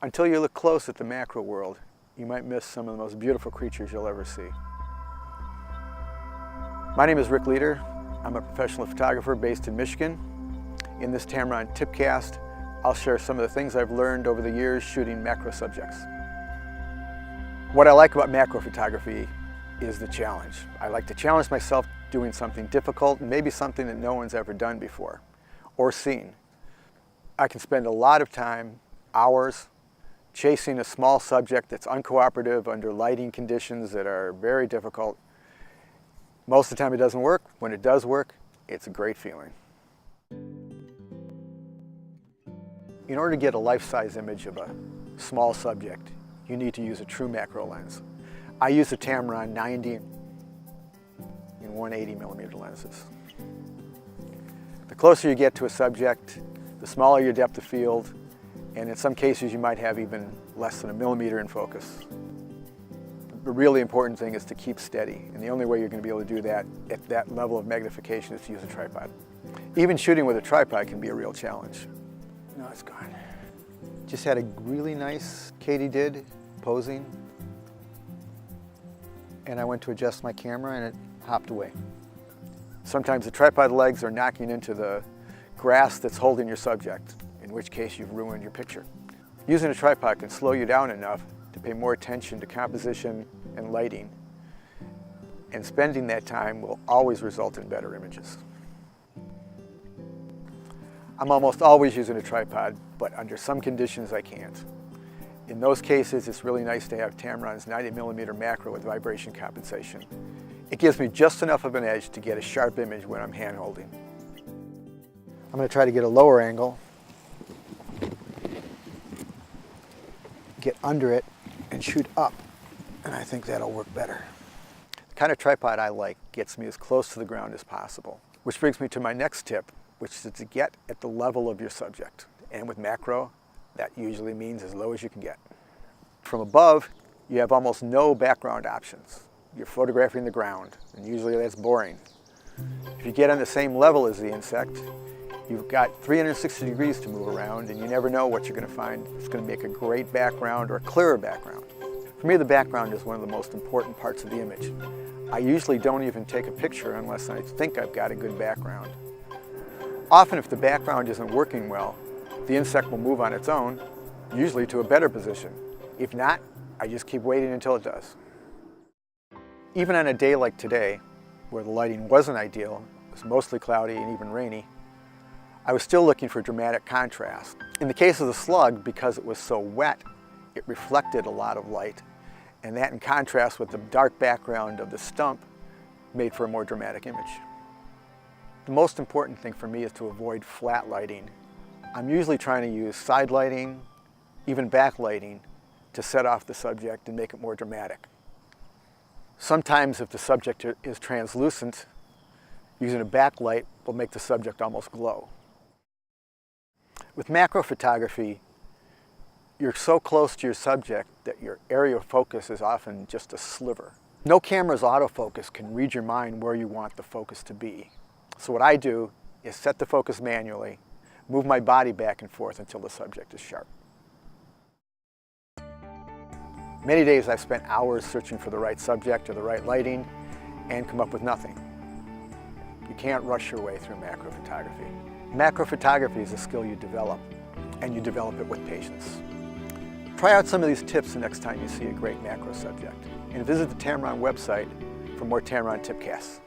Until you look close at the macro world, you might miss some of the most beautiful creatures you'll ever see. My name is Rick Leader. I'm a professional photographer based in Michigan. In this Tamron Tipcast, I'll share some of the things I've learned over the years shooting macro subjects. What I like about macro photography is the challenge. I like to challenge myself doing something difficult and maybe something that no one's ever done before or seen. I can spend a lot of time, hours, chasing a small subject that's uncooperative under lighting conditions that are very difficult. Most of the time it doesn't work. When it does work, it's a great feeling. In order to get a life-size image of a small subject, you need to use a true macro lens. I use a Tamron 90 and 180 millimeter lenses. The closer you get to a subject, the smaller your depth of field, and in some cases you might have even less than a millimeter in focus. The really important thing is to keep steady, and the only way you're going to be able to do that at that level of magnification is to use a tripod. Even shooting with a tripod can be a real challenge. No, it's gone. Just had a really nice katydid posing, and I went to adjust my camera and it hopped away. Sometimes the tripod legs are knocking into the grass that's holding your subject, in which case you've ruined your picture. Using a tripod can slow you down enough to pay more attention to composition and lighting, and spending that time will always result in better images. I'm almost always using a tripod, but under some conditions I can't. In those cases, it's really nice to have Tamron's 90 millimeter macro with vibration compensation. It gives me just enough of an edge to get a sharp image when I'm hand holding. I'm going to try to get a lower angle, get under it, and shoot up, and I think that'll work better. The kind of tripod I like gets me as close to the ground as possible, which brings me to my next tip, which is to get at the level of your subject. And with macro, that usually means as low as you can get. From above, you have almost no background options. You're photographing the ground, and usually that's boring. If you get on the same level as the insect, you've got 360 degrees to move around, and you never know what you're going to find. It's going to make a great background or a clearer background. For me, the background is one of the most important parts of the image. I usually don't even take a picture unless I think I've got a good background. Often, if the background isn't working well, the insect will move on its own, usually to a better position. If not, I just keep waiting until it does. Even on a day like today, where the lighting wasn't ideal, it was mostly cloudy and even rainy, I was still looking for dramatic contrast. In the case of the slug, because it was so wet, it reflected a lot of light, and that in contrast with the dark background of the stump made for a more dramatic image. The most important thing for me is to avoid flat lighting. I'm usually trying to use side lighting, even backlighting, to set off the subject and make it more dramatic. Sometimes if the subject is translucent, using a backlight will make the subject almost glow. With macro photography, you're so close to your subject that your area of focus is often just a sliver. No camera's autofocus can read your mind where you want the focus to be. So what I do is set the focus manually, move my body back and forth until the subject is sharp. Many days I've spent hours searching for the right subject or the right lighting and come up with nothing. You can't rush your way through macro photography. Macro photography is a skill you develop, and you develop it with patience. Try out some of these tips the next time you see a great macro subject, and visit the Tamron website for more Tamron Tipcasts.